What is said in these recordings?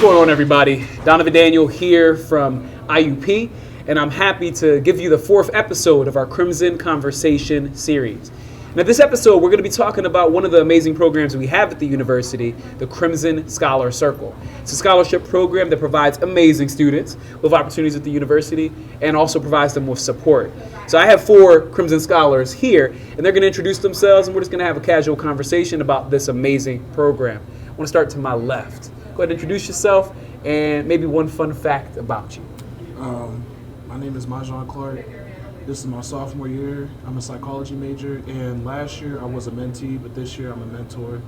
going on, everybody? Donovan Daniel here from IUP, and I'm happy to give you the 4th episode of our Crimson Conversation series. Now, this episode, we're going to be talking about one of the amazing programs we have at the university, the Crimson Scholar Circle. It's a scholarship program that provides amazing students with opportunities at the university and also provides them with support. So I have 4 Crimson Scholars here, and they're going to introduce themselves, and we're just going to have a casual conversation about this amazing program. I want to start to my left. Go ahead and introduce yourself and maybe one fun fact about you. My name is Majan Clark. This is my sophomore year. I'm a psychology major, and last year I was a mentee, but this year I'm a mentor.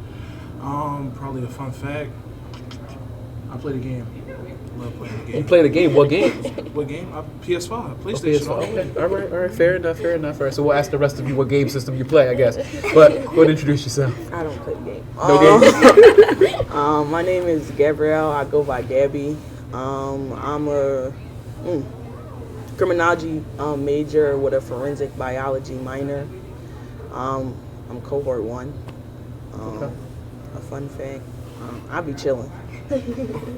Probably a fun fact, I play the game. Love playing the game. You play the game. What game? What game? PS5, PlayStation. Okay. All right. Fair enough. All right, so we'll ask the rest of you what game system you play, I guess. But go ahead and introduce yourself. I don't play the game. No game? My name is Gabrielle. I go by Gabby. I'm a criminology major with a forensic biology minor. I'm cohort 1. Okay. A fun fact, I be chilling.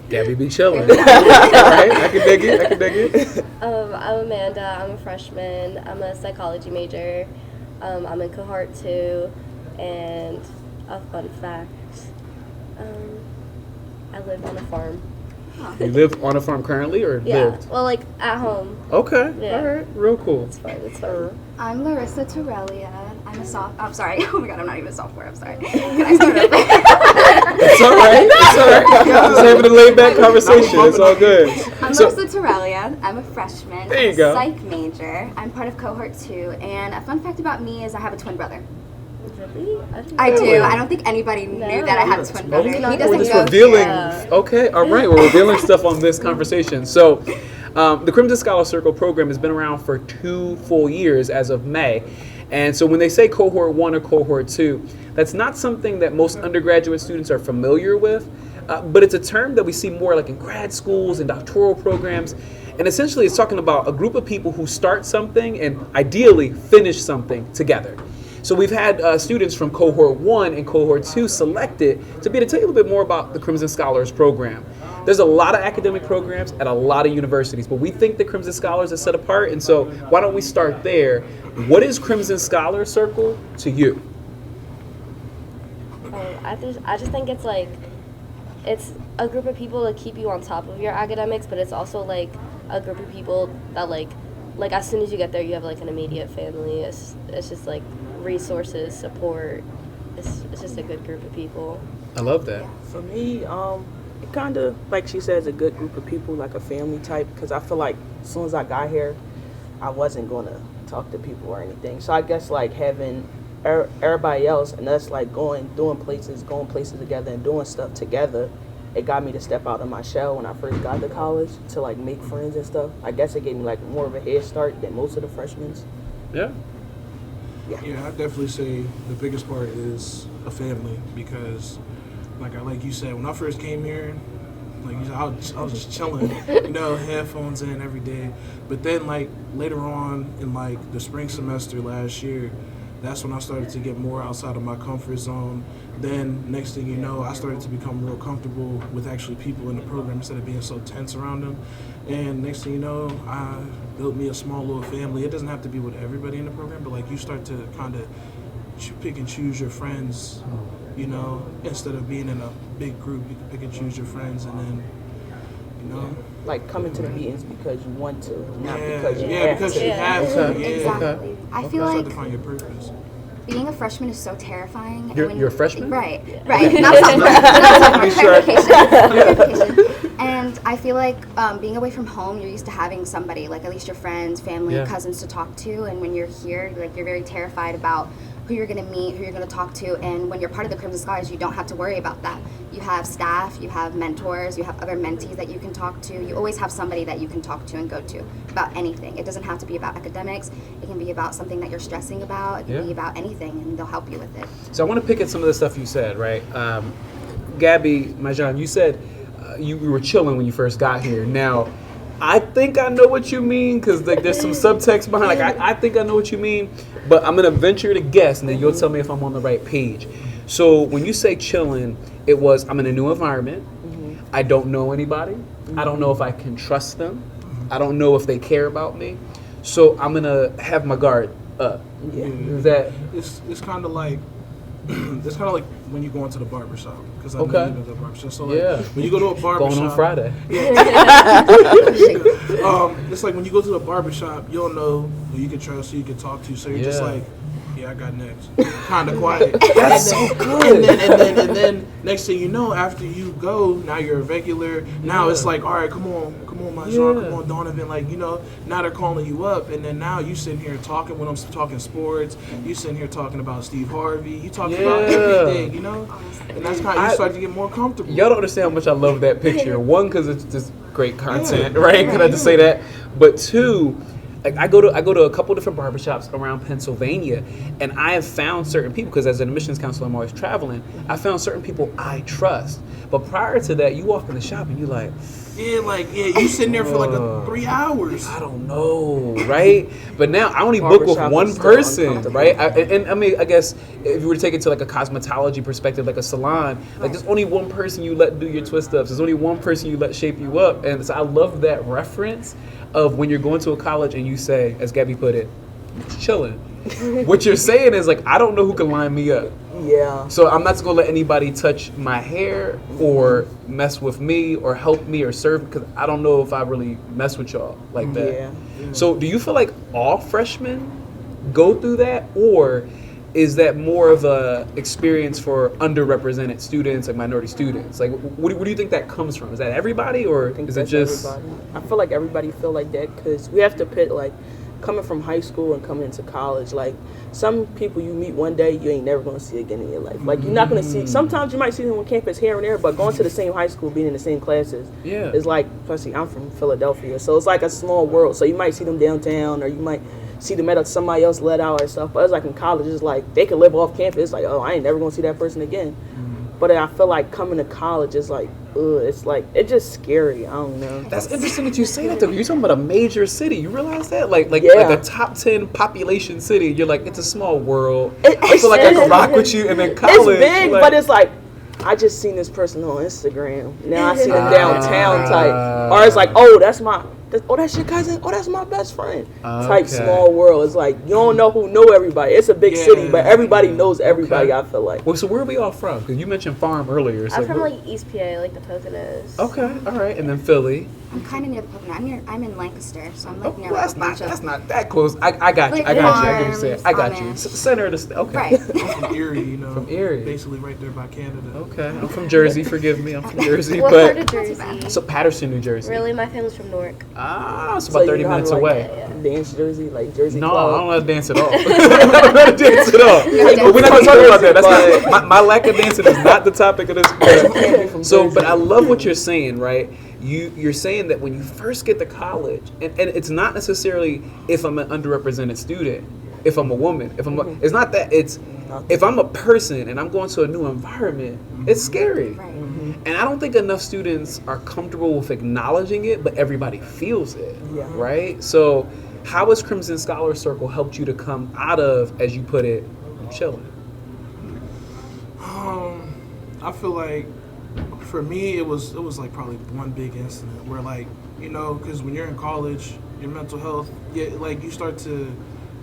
Gabby be chilling. All right, I can dig it. I'm Amanda. I'm a freshman. I'm a psychology major. I'm in cohort 2, and a fun fact, I live on a farm. You live on a farm currently, or lived? Well, like at home. Okay. Yeah. All right. Real cool. It's fun. I'm Larissa Torellia. I'm a I'm sorry. Oh my god, I'm not even a sophomore. I'm sorry. Can I start over? It's all right. Just having a laid back conversation. It's all good. I'm Larissa Torellia. I'm a freshman. There you I'm go. a psych major. I'm part of cohort 2. And a fun fact about me is I have a twin brother. Really? I do. Really? I don't think anybody knew that I have a twin brother. He doesn't We're just go revealing. Yeah. Okay. All right. We're revealing stuff on this conversation. So, the Crimson Scholar Circle program has been around for 2 full years as of May. And so when they say cohort 1 or cohort 2, that's not something that most undergraduate students are familiar with, but it's a term that we see more like in grad schools and doctoral programs. And essentially it's talking about a group of people who start something and ideally finish something together. So we've had students from cohort 1 and cohort 2 selected to be able to tell you a little bit more about the Crimson Scholars program. There's a lot of academic programs at a lot of universities, but we think the Crimson Scholars are set apart, and so why don't we start there? What is Crimson Scholar Circle to you? I just think it's like, it's a group of people to keep you on top of your academics, but it's also like a group of people that like as soon as you get there, you have like an immediate family. It's just like resources, support. It's just a good group of people. I love that. For me, it kind of, like she says, a good group of people, like a family type, because I feel like as soon as I got here, I wasn't going to talk to people or anything. So I guess like having everybody else and us like going places together and doing stuff together, it got me to step out of my shell when I first got to college to like make friends and stuff. I guess it gave me like more of a head start than most of the freshmen. Yeah. Yeah, I'd definitely say the biggest part is a family, because like you said, when I first came here, like you said, I was just chilling, headphones in every day. But then like later on in like the spring semester last year, that's when I started to get more outside of my comfort zone. Then next thing you know, I started to become real comfortable with actually people in the program instead of being so tense around them. And next thing you know, I built me a small little family. It doesn't have to be with everybody in the program, but like you start to kind of pick and choose your friends, instead of being in a big group, you can pick and choose your friends, and then, like coming to the meetings because you want to, not yeah, because you yeah, have because to. you have to. Yeah. Exactly. I feel Start like to find your purpose. being a freshman is so terrifying. and You're a freshman? Right. Not sophomore. Clarification. And I feel like being away from home, you're used to having somebody, like at least your friends, family, cousins to talk to. And when you're here, like you're very terrified about who you're going to meet, who you're going to talk to. And when you're part of the Crimson Scholars, you don't have to worry about that. You have staff, you have mentors, you have other mentees that you can talk to. You always have somebody that you can talk to and go to about anything. It doesn't have to be about academics. It can be about something that you're stressing about. It can be about anything, and they'll help you with it. So I want to pick at some of the stuff you said, right? Gabby, Majan, you said you were chilling when you first got here. Now, I think I know what you mean, because like there's some subtext behind. Like I think I know what you mean, but I'm gonna venture to guess, and then you'll tell me if I'm on the right page. So when you say chilling, it was I'm in a new environment. I don't know anybody. I don't know if I can trust them. I don't know if they care about me. So I'm gonna have my guard up. Yeah. Is that It's kind of like it's kind of like when you go into the barbershop, because I know Okay. you know the barbershop. So like Yeah. when you go to a barbershop, going on Friday? It's like when you go to a barbershop, you don't know who you can trust, who you can talk to. So you're just Yeah. like, yeah, I got next. Kind of quiet. That's so good. And then next thing you know, after you go, now you're a regular. Now it's like, all right, come on, my Jean, come on, Donovan. Like, you know, now they're calling you up, and then now you sitting here talking with them, talking sports. You sitting here talking about Steve Harvey. You talking about everything, you know. And that's kind of, you start to get more comfortable. Y'all don't understand how much I love that picture. One, because it's just great content, right? Can I just say that? But two, like I go to a couple different barbershops around Pennsylvania, and I have found certain people, because as an admissions counselor I'm always traveling, I found certain people I trust. But prior to that, you walk in the shop and you're like, you sitting there for like 3 hours. I don't know, right? But now I only book with Barbershop one is still person, uncomfortable. right? And I mean, I guess if you were to take it to like a cosmetology perspective, like a salon, like there's only one person you let do your twist ups. There's only one person you let shape you up. And so I love that reference of when you're going to a college and you say, as Gabby put it, chilling. What you're saying is like, I don't know who can line me up. Yeah. So I'm not just gonna let anybody touch my hair or mess with me or help me or serve, because I don't know if I really mess with y'all like that. Yeah. So do you feel like all freshmen go through that, or is that more of a experience for underrepresented students and minority students? Like, what do you think that comes from? Is that everybody, or I think is it that's just? everybody. I feel like everybody feel like that because we have to pit like coming from high school and coming into college. Like some people you meet one day, you ain't never gonna see again in your life. Like you're not gonna see. Sometimes you might see them on campus here and there, but going to the same high school, being in the same classes, Yeah. is like. Especially I'm from Philadelphia, so it's like a small world. So you might see them downtown, or you might see them at somebody else let out or stuff. But it's like in college, it's like they can live off campus. It's like, oh, I ain't never gonna see that person again. But I feel like coming to college is like, it's like, it's just scary. I don't know. That's interesting that you say that though. You're talking about a major city. You realize that? Like Yeah. a top 10 population city. You're like, it's a small world. It- I feel like I it's- can rock with you, and then It's college. big, like, but it's like, I just seen this person on Instagram. Now I see them downtown type. Or it's like, oh, that's your cousin. Oh, that's my best friend. Type Okay. small world. It's like, you don't know who know everybody. It's a big city, but everybody knows everybody, I feel like. Well, so where are we all from? Because you mentioned farm earlier. So I'm from where- like East PA, like the Poconos. Okay, all right, and then Philly. I'm kind of near the Pocono. I'm in Lancaster, so I'm Oh, like near well, like that's a bunch not of. that close. I got you. Like I got you. I get what you're saying. I got farms, you. Amish. Center of the state. Okay. Right. I'm from Erie, you know. From Erie. Basically right there by Canada. Okay. I'm from Jersey. Forgive me. I'm from Jersey, What part of but Jersey? so Patterson, New Jersey. Really, my family's from Newark. Ah, it's So about you 30 know how to, minutes like, away. Dance Jersey, like Jersey No, Club. I don't know how to dance at all. I don't know how to dance at all. But we're not going to talk about that. That's not, my lack of dancing is not the topic of this. So, but I love what you're saying, right? You're saying that when you first get to college, and it's not necessarily if I'm an underrepresented student, if I'm a woman, it's not that. It's if I'm a person and I'm going to a new environment, it's scary. Right. And I don't think enough students are comfortable with acknowledging it, but everybody feels it, Yeah. right? So how has Crimson Scholar Circle helped you to come out of, as you put it, chilling? I feel like for me it was like probably one big incident where, like, you know, because when you're in college, your mental health, like you start to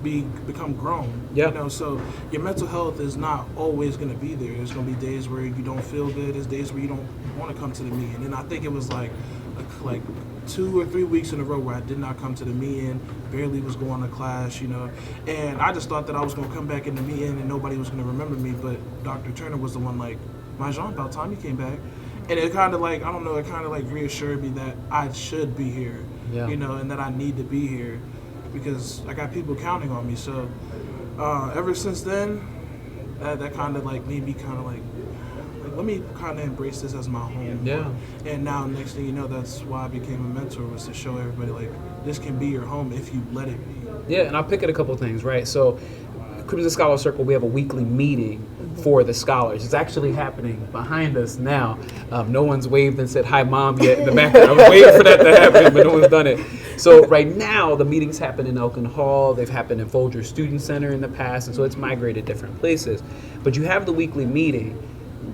become grown. Yeah. You know, so your mental health is not always going to be there. There's going to be days where you don't feel good. There's days where you don't want to come to the meeting. And I think it was like 2 or 3 weeks in a row where I did not come to the meeting, barely was going to class, you know. And I just thought that I was going to come back in the meeting and nobody was going to remember me. But Dr. Turner was the one like, my Jean, about time you came back. And it kind of like, I don't know, it kind of like reassured me that I should be here, Yeah. you know, and that I need to be here because I got people counting on me. So ever since then, that kind of like made me kind of like let me kind of embrace this as my home. Yeah. And now next thing you know, that's why I became a mentor, was to show everybody like this can be your home if you let it be. Yeah, and I'll pick at a couple things, right? So Crimson Scholar Circle, we have a weekly meeting for the scholars. It's actually happening behind us now. No one's waved and said, hi, Mom, yet in the background. I was waiting for that to happen, but no one's done it. So right now, the meetings happen in Elkin Hall. They've happened in Folger Student Center in the past, and so it's migrated different places. But you have the weekly meeting.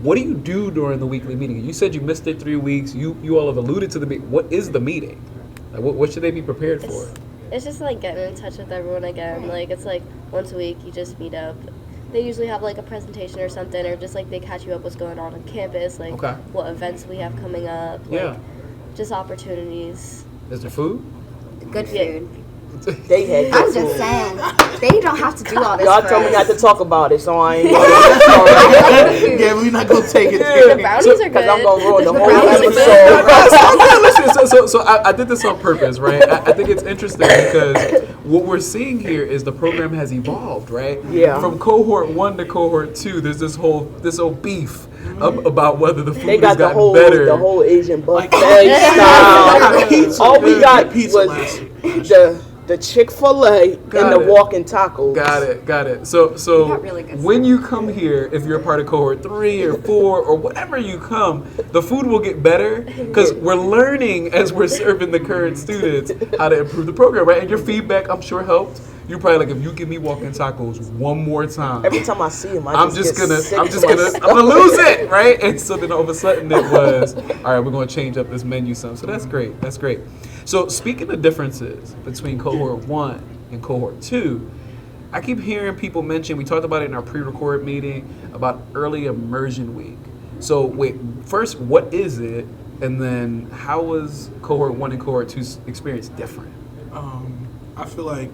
what do you do during the weekly meeting? You said you missed it 3 weeks. You all have alluded to the meeting. What is the meeting? Like, what should they be prepared for? It's just like getting in touch with everyone again. Like it's like once a week you just meet up. They usually have like a presentation or something, or just like they catch you up what's going on campus, like what events we have coming up, like just opportunities. Is there food? Good food. They had good I'm food. just saying, they don't have to do all this. Y'all for told me us. not to talk about it, so I ain't. I like food. Yeah, we're not gonna take it The there. brownies are good. Because I'm gonna ruin the whole brownies are episode. Listen, I did this on purpose, right? I think it's interesting because what we're seeing here is the program has evolved, right? Yeah. From cohort 1 to cohort 2, there's this whole beef about whether the food They has got gotten better. the whole Asian buffet Like- style. Pizza. All we got Pizza was the Chick-fil-A and Got the it. walking tacos. Got it. So got really good when you come here, if you're a part of cohort 3 or 4 or whatever you come, the food will get better because we're learning as we're serving the current students how to improve the program, right? And your feedback, I'm sure, helped. You're probably like, if you give me walking tacos one more time, Every time I see him, I'm just gonna lose it, right? And so then all of a sudden it was, all right, we're gonna change up this menu some. So that's great. That's great. So speaking of differences between cohort 1 and cohort 2, I keep hearing people mention, we talked about it in our pre-record meeting, about early immersion week. So wait, first, what is it? And then how was cohort 1 and cohort 2's experience different? I feel like,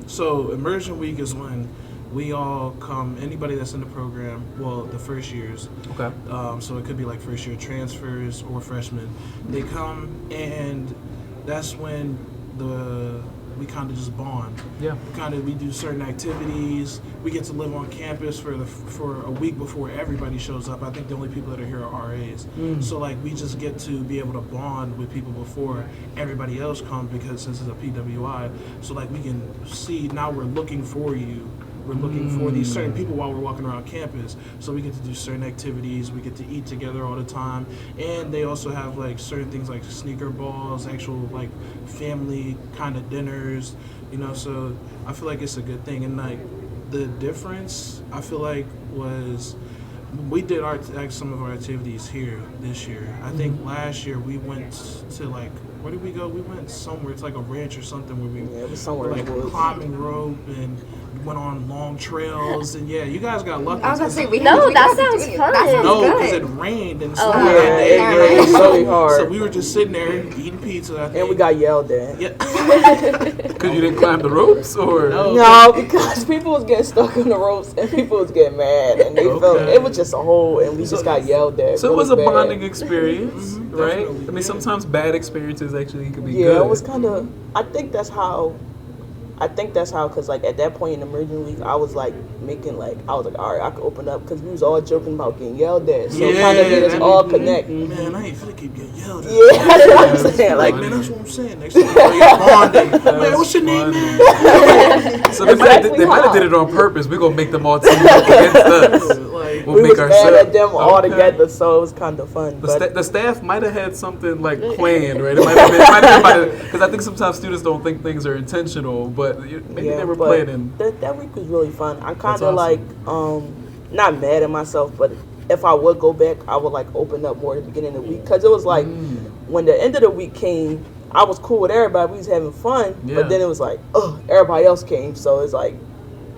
so immersion week is when we all come, anybody that's in the program, well, the first years. Okay. So it could be like first year transfers or freshmen. They come and that's when we kind of just bond. Yeah. We do certain activities. We get to live on campus for a week before everybody shows up. I think the only people that are here are RAs. So like we just get to be able to bond with people before everybody else comes, because this is a PWI. So like we can see, now we're looking for you. We're looking for these certain people while we're walking around campus. So we get to do certain activities. We get to eat together all the time. And they also have like certain things like sneaker balls, actual like family kind of dinners, you know, so I feel like it's a good thing. And like the difference, I feel like, was we did some of our activities here this year. I think last year we went to like, where did we go? We went somewhere. It's like a ranch or something where we Yeah, it was somewhere like in the woods. climbing rope and went on long trails. And yeah, you guys got lucky. I was gonna say we No, we that got to sounds do it. fun. That sounds No, good. because it rained and Oh, snowed yeah, that day. it rained really So hard. we were just sitting there eating pizza. I think. And we got yelled at. Yeah. Because you didn't climb the ropes, or No, because people was getting stuck on the ropes and people was getting mad and they felt Okay. it was just a whole, and we just got yelled at. So it really was a bad. bonding experience, right? definitely, I mean, yeah. sometimes bad experiences actually could be Yeah, good. it was kind of. I think that's how, because like at that point in immersion week, I was like making like, I was like, all right, I could open up, because we was all joking about getting yelled at. So it kind of made us all connect. Man, I ain't finna keep getting yelled at. Yeah, that's what I'm saying. Like, Like, man, that's what I'm saying. Next time we're bonding. Man, what's your name, man? So they Exactly might have how. did it on purpose. We're gonna make them all team up against us. Like, We'll we make was mad at ourselves. them all Okay. together, so it was kind of fun. But The staff might have had something like planned, right? It might have been because I think sometimes students don't think things are intentional, but maybe they were but planning. That week was really fun. I'm kind That's of awesome. like, not mad at myself, but if I would go back, I would like open up more at the beginning of the week, because it was like when the end of the week came, I was cool with everybody. We was having fun, Yeah. but then it was like, everybody else came, so it's like,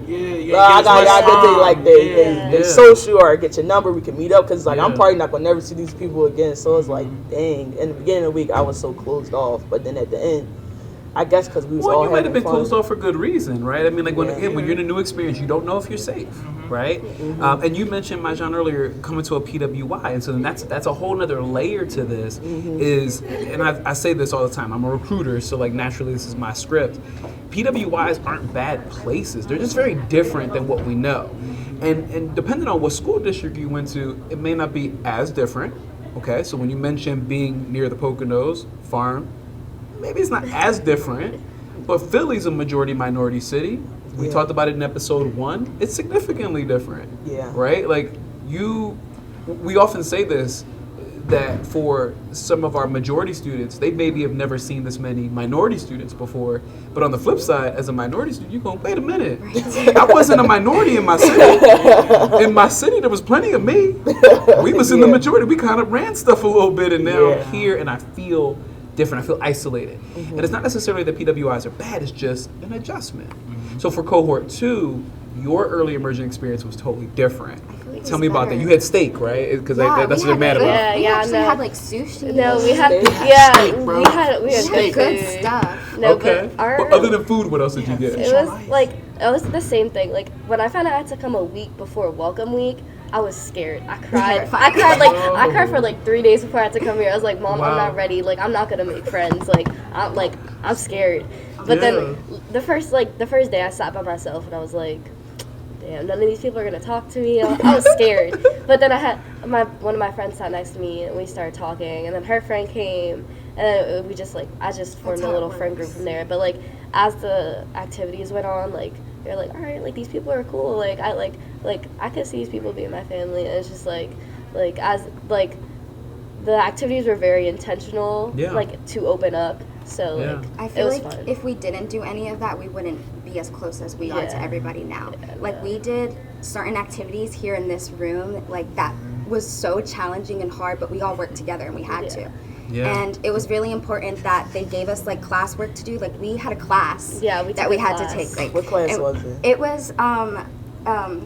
yeah, I got get get they like they Yeah. social, or get your number, we can meet up, because like I'm Yeah. probably not gonna never see these people again. So it's like, dang. In the beginning of the week, I was so closed off, but then at the end, I guess because we was Well, all you might have having been fun. closed off for good reason, right? I mean, like when Yeah. again, when you're in a new experience, you don't know if you're safe, right? And you mentioned, Majan, earlier coming to a PWI, and so then that's a whole nother layer to this. Is, and I say this all the time. I'm a recruiter, so like naturally this is my script. PWIs aren't bad places. They're just very different than what we know, and depending on what school district you went to, it may not be as different. Okay, so when you mentioned being near the Poconos farm, maybe it's not as different, but Philly's a majority minority city. We Yeah. talked about it in episode 1. It's significantly different. Yeah. Right? Like we often say this, that for some of our majority students, they maybe have never seen this many minority students before. But on the flip side, as a minority student, you're going, wait a minute. I wasn't a minority in my city. In my city, there was plenty of me. We was in the majority. We kind of ran stuff a little bit, and now I'm here, and I feel different. I feel isolated. And it's not necessarily that PWIs are bad. It's just an adjustment. So for cohort 2, your early immersion experience was totally different. Tell me about that. You had steak, right? Because that's what they're mad about. We actually had like sushi. No, we had we had Steak. Good food. stuff. No, Okay. But other than food, what else did you get? It was the same thing. Like when I found out I had to come a week before welcome week, I was scared. I cried. I cried for like 3 days before I had to come here. I was like, Mom, I'm not ready. Like I'm not gonna make friends. I'm scared. But then the first day I sat by myself and I was like, damn, none of these people are gonna talk to me. I was scared. But then I had one of my friends sat next to me and we started talking, and then her friend came, and I just formed a little friend group from there. But like as the activities went on, like they're like, all right, like these people are cool. Like I could see these people being my family. And it's just like as like the activities were very intentional, like to open up. So like I feel like fun. If we didn't do any of that, we wouldn't be as close as we are to everybody now. Like we did certain activities here in this room, like that was so challenging and hard, but we all worked together and we had to. And it was really important that they gave us like classwork to do. Like we had a class that we had to take. Like, what class was it? It was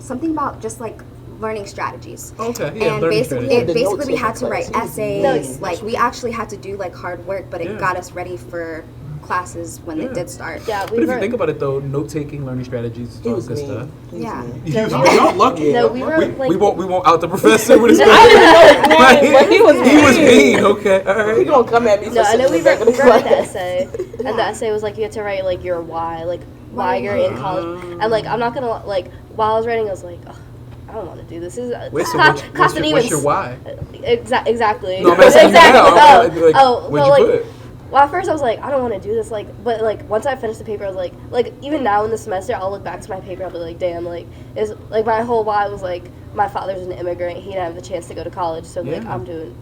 something about just like learning strategies. Okay, yeah, and learning basically, strategies. basically we had to write class. essays. Like we actually had to do like hard work, but it got us ready for classes when they did start. Yeah, But if you think about it, though, note-taking, learning strategies, all good stuff. Yeah. Y'all lucky. No, we were like We won't out the professor with his But he was mean. Okay, all right. He gonna come at me for No, I know we sitting in the wrote back of the the class. essay, and the essay was like you had to write like your why, like why you're in college, and like I'm not gonna like while I was writing I was like, oh, I don't want to do this. This is Wait, so what's your why? Exactly. No, I'm asking you now. Where'd you put it? Well, at first I was like, I don't want to do this, like, but like once I finished the paper, I was like even now in the semester, I'll look back to my paper, I'll be like, damn, like, is like my whole why was like, my father's an immigrant, he didn't have the chance to go to college, so like I'm doing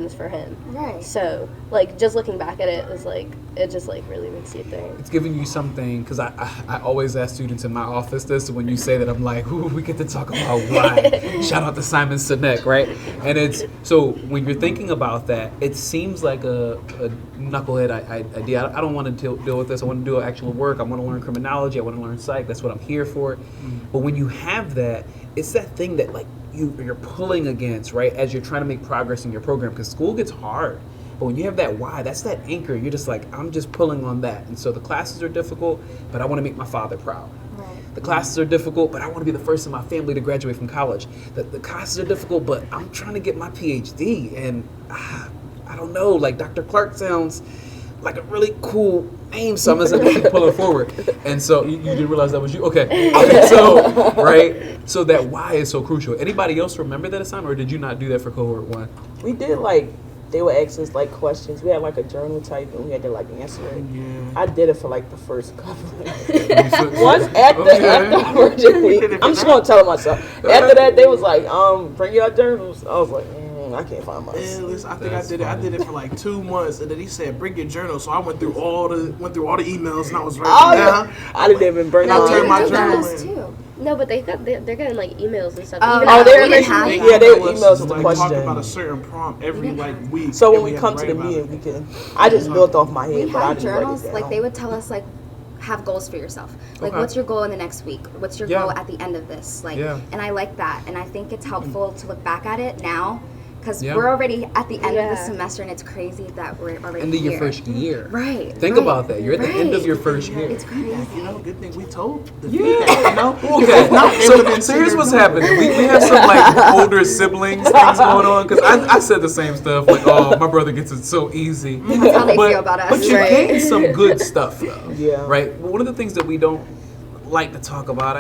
this for him. Right. So like just looking back at it, it's like it just like really makes you think. It's giving you something, because I always ask students in my office this, so when you say that, I'm like, ooh, we get to talk about why. Shout out to Simon Sinek, right? And it's, so when you're thinking about that, it seems like a knucklehead idea. I don't want to deal with this. I want to do actual work. I want to learn criminology. I want to learn psych. That's what I'm here for. But when you have that, it's that thing that like you're pulling against, right? As you're trying to make progress in your program, because school gets hard. But when you have that why, that's that anchor. You're just like, I'm just pulling on that. And so the classes are difficult, but I want to make my father proud. Right. The classes are difficult, but I want to be the first in my family to graduate from college. The classes are difficult, but I'm trying to get my PhD. And I don't know, like Dr. Clark sounds like a really cool name, so I'm just like pulling forward. And so you didn't realize that was you? Okay. So, right? So that why is so crucial. Anybody else remember that assignment, or did you not do that for cohort 1? We did like, they would ask us like questions. We had like a journal type and we had to like answer it. Yeah. I did it for like the first couple. Once after origin week, I'm just gonna tell myself. After that, they was like, bring your journals. I was like, I can't find mine. Yeah, listen, I think I did it for like 2 months, and then he said, "Bring your journal." So I went through all the emails, and I was writing down. Yeah. I didn't even bring. I turned my journal in. No, but they're getting like emails and stuff. They're emails with the like question. Talking about a certain prompt every like week. So when we come to the meeting, we can. I just built off my head, we but I had didn't journals. write it down. Like they would tell us like, have goals for yourself. Like, what's your goal in the next week? What's your goal at the end of this? Like, and I like that, and I think it's helpful to look back at it now. Because we're already at the end of the semester, and it's crazy that we're already end of your first year. Right. Think about that. You're at the end of your first year. It's crazy. You know, good thing we told the feedback, you know? Okay. So here's what's happening. We have some like older siblings things going on. Because I said the same stuff. Like, oh, my brother gets it so easy. That's how they feel about us. But you gain some good stuff, though. Yeah. Right? One of the things that we don't like to talk about,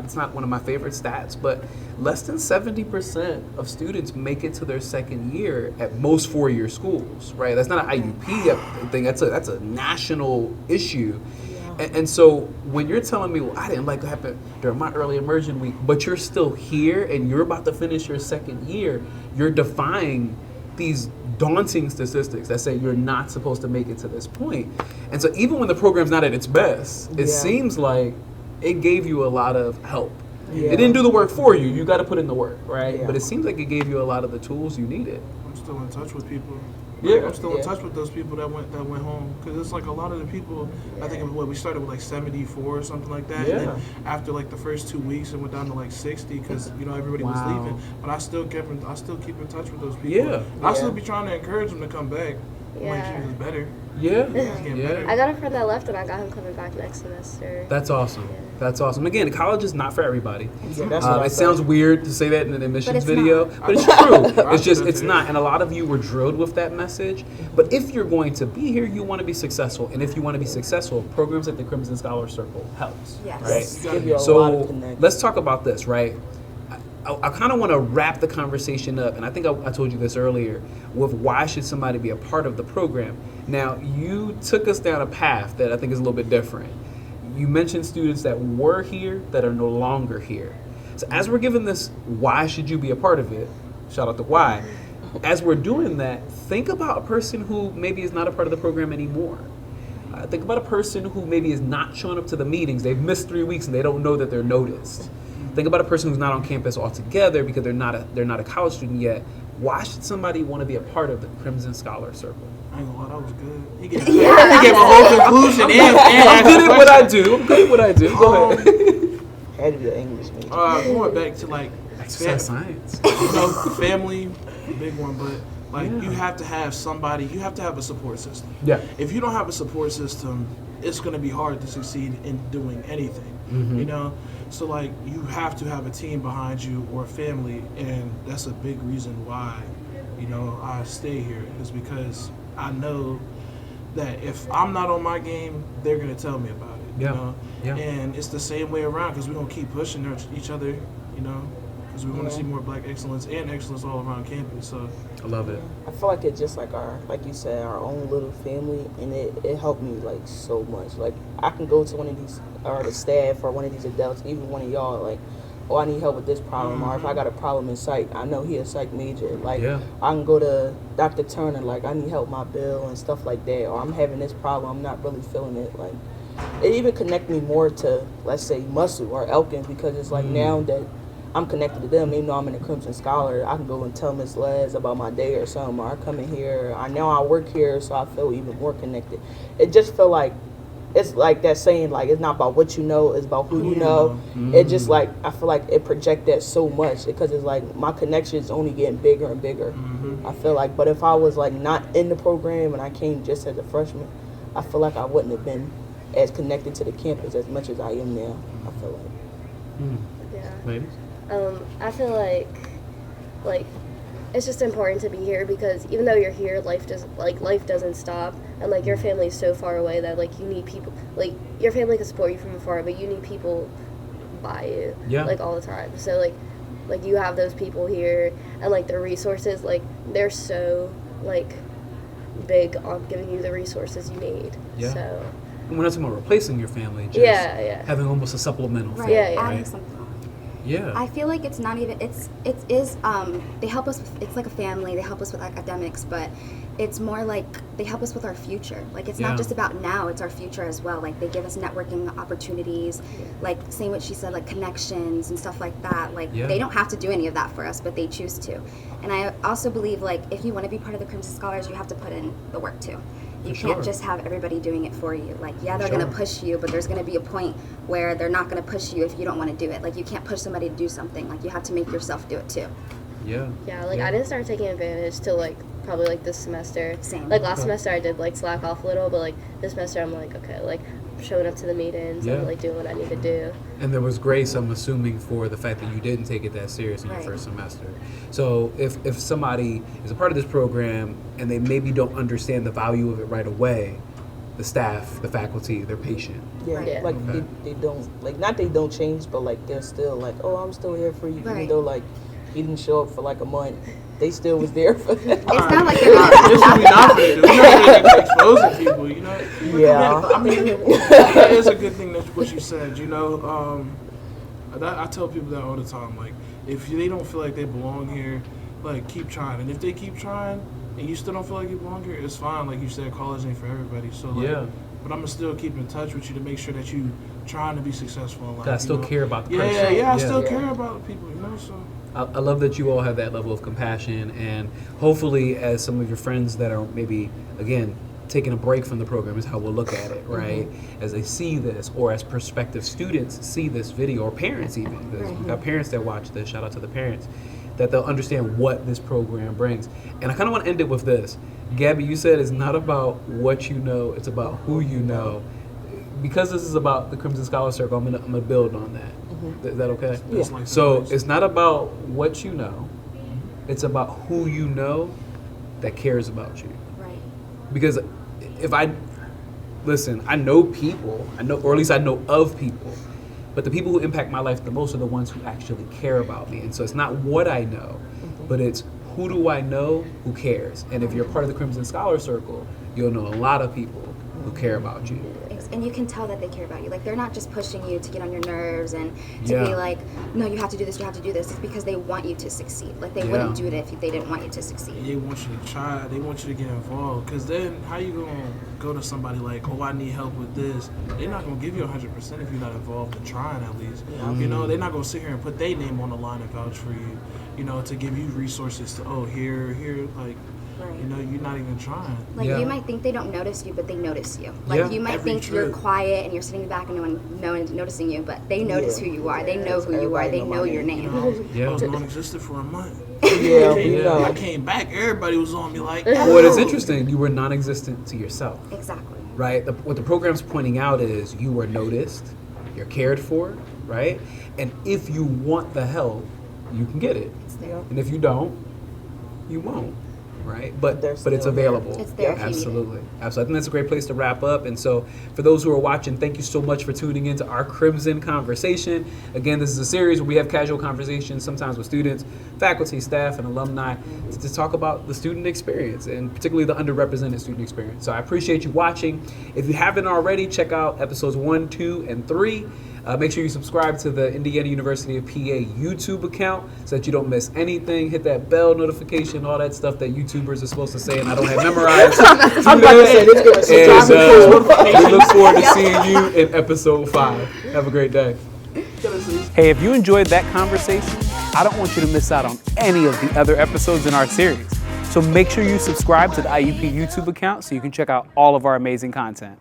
it's not one of my favorite stats, but less than 70% of students make it to their second year at most 4-year schools, right? That's not an IUP thing, that's a national issue. And so when you're telling me, well, I didn't like what happened during my early immersion week, but you're still here and you're about to finish your second year, you're defying these daunting statistics that say you're not supposed to make it to this point. And so even when the program's not at its best, it seems like it gave you a lot of help. Yeah. It didn't do the work for you. You got to put in the work, right? Yeah. But it seems like it gave you a lot of the tools you needed. I'm still in touch with people. Yeah. I'm still in touch with those people that went home, because it's like a lot of the people. I think we started with like 74 or something like that, and then after like the first 2 weeks, it went down to like 60 because everybody was leaving. But I still keep in touch with those people. Yeah. I still be trying to encourage them to come back. Yeah. Like, she was better. Yeah. Better. I got a friend that left and I got him coming back next semester. That's awesome. Yeah. That's awesome. Again, college is not for everybody. Yeah, that's what I It thought. sounds weird to say that in an admissions it's video, not. but it's true. It's just, it's not. And a lot of you were drilled with that message. But if you're going to be here, you want to be successsul. And if you want to be successful, programs like the Crimson Scholar Circle helps. Yes. Right? Give you a lot of So connections. let's talk about this, right? I kind of want to wrap the conversation up, and I think I told you this earlier, with why should somebody be a part of the program. Now, you took us down a path that I think is a little bit different. You mentioned students that were here that are no longer here. So as we're given this, why should you be a part of it? Shout out to why. As we're doing that, think about a person who maybe is not a part of the program anymore. Think about a person who maybe is not showing up to the meetings. They've missed 3 weeks and they don't know that they're noticed. Think about a person who's not on campus altogether because they're not a college student yet. Why should somebody want to be a part of the Crimson Scholar Circle? I ain't gonna lie, that was good. He gave a whole conclusion and I'm good at what I do. I'm good at what I do. Go ahead. Had to be an English major. Going back to like Exercise science. family, big one, but like you have to have somebody. You have to have a support system. Yeah. If you don't have a support system, it's gonna be hard to succeed in doing anything. So like you have to have a team behind you or a family, and that's a big reason why I stay here, is because I know that if I'm not on my game, they're gonna tell me about it. Yeah. And it's the same way around, because we're gonna keep pushing each other, because we want to see more Black excellence and excellence all around campus. So I love it. I feel like it's just like like you said, our own little family, and it helped me like so much. Like I can go to one of these, or the staff, or one of these adults, even one of y'all, like, oh, I need help with this problem, or if I got a problem in psych, I know he a psych major. Like I can go to Dr. Turner, like I need help with my bill and stuff like that, or I'm having this problem, I'm not really feeling it. Like it even connect me more to, let's say, Muscle or Elkin, because it's like now that I'm connected to them, even though I'm in the Crimson Scholar, I can go and tell Miss Les about my day or something, or I come in here, I work here, so I feel even more connected. It just feel like, it's like that saying, like, it's not about what you know, it's about who you know. It just like, I feel like it project that so much, because it's like my connection is only getting bigger and bigger. I feel like, but if I was like not in the program and I came just as a freshman, I feel like I wouldn't have been as connected to the campus as much as I am now. I feel like. Yeah. Ladies? I feel like it's just important to be here, because even though you're here, life doesn't stop, and like your family's so far away that like you need people, like your family can support you from afar, but you need people by you like all the time. So like you have those people here, and like the resources, like they're so like big on giving you the resources you need. Yeah. So We're not talking about replacing your family, just having almost a supplemental Right. family. Yeah. Adding something on. Yeah. I feel like it's not even, it is, they help us, it's like a family, they help us with academics, but it's more like they help us with our future. Like it's not just about now, it's our future as well. Like they give us networking opportunities, like saying what she said, like connections and stuff like that. Like they don't have to do any of that for us, but they choose to. And I also believe like if you want to be part of the Crimson Scholars, you have to put in the work too. You can't just have everybody doing it for you. Like, they're going to push you, but there's going to be a point where they're not going to push you if you don't want to do it. Like, you can't push somebody to do something. Like, you have to make yourself do it, too. Yeah. Yeah, like I didn't start taking advantage till like probably like this semester. Same. Like last semester I did like slack off a little, but like this semester I'm like, okay, like showing up to the meetings and like doing what I need to do. And there was grace, I'm assuming, for the fact that you didn't take it that serious in your first semester. So if somebody is a part of this program and they maybe don't understand the value of it right away, the staff, the faculty, they're patient. Yeah, like they don't, like, not they don't change, but like they're still like, oh, I'm still here for you, even though like he didn't show up for like a month. They still was there for that. It's not like they're not. This would be not for you. We're not exposing people, you know? Yeah. I mean, that is a good thing that what you said, you know? I tell people that all the time. Like, if they don't feel like they belong here, like keep trying. And if they keep trying and you still don't feel like you belong here, it's fine. Like you said, college ain't for everybody. So like, but I'm gonna still keep in touch with you to make sure that you trying to be successful in life. I still care about the person. Yeah, I still care about the people, you know. So I love that you all have that level of compassion, and hopefully, as some of your friends that are maybe again taking a break from the program is how we'll look at it, right? As they see this, or as prospective students see this video, or parents even, because we've got parents that watch this. Shout out to the parents, that they'll understand what this program brings. And I kind of want to end it with this. Gabby, you said it's not about what you know, it's about who you know. Because this is about the Crimson Scholar Circle, I'm gonna build on that. Is that okay? Yeah. So it's not about what you know, it's about who you know that cares about you. Right. Because if I know people, or at least I know of people, but the people who impact my life the most are the ones who actually care about me. And so it's not what I know, but it's who do I know who cares. And if you're part of the Crimson Scholar Circle, you'll know a lot of people who care about you. And you can tell that they care about you. Like, they're not just pushing you to get on your nerves and to be like, no, you have to do this, you have to do this. It's because they want you to succeed. Like, they wouldn't do it if they didn't want you to succeed. They want you to try. They want you to get involved. Because then how you going to go to somebody like, oh, I need help with this? They're not going to give you 100% if you're not involved in trying at least. You know, they're not going to sit here and put their name on the line and vouch for you, you know, to give you resources to, oh, here, like, you know, you're not even trying. Like, you might think they don't notice you, but they notice you. Like, you might think you're quiet and you're sitting back and no one's noticing you, but they notice who you are. They know who you are. They know your name. I was non-existent for a month. I I came back, everybody was on me like, What is interesting, you were non-existent to yourself. Exactly. Right? What the program's pointing out is you were noticed, you're cared for, right? And if you want the help, you can get it. It's there. And if you don't, you won't. Right, but it's still available. There. It's there if you need it. Absolutely. I think that's a great place to wrap up. And so, for those who are watching, thank you so much for tuning into our Crimson Conversation. Again, this is a series where we have casual conversations, sometimes with students, faculty, staff, and alumni, to talk about the student experience, and particularly the underrepresented student experience. So I appreciate you watching. If you haven't already, check out episodes 1, 2, and 3. Make sure you subscribe to the Indiana University of PA YouTube account so that you don't miss anything. Hit that bell notification, all that stuff that YouTubers are supposed to say and I don't have memorized. I'm about to say this. We look forward to seeing you in episode 5. Have a great day. Hey, if you enjoyed that conversation, I don't want you to miss out on any of the other episodes in our series. So make sure you subscribe to the IUP YouTube account so you can check out all of our amazing content.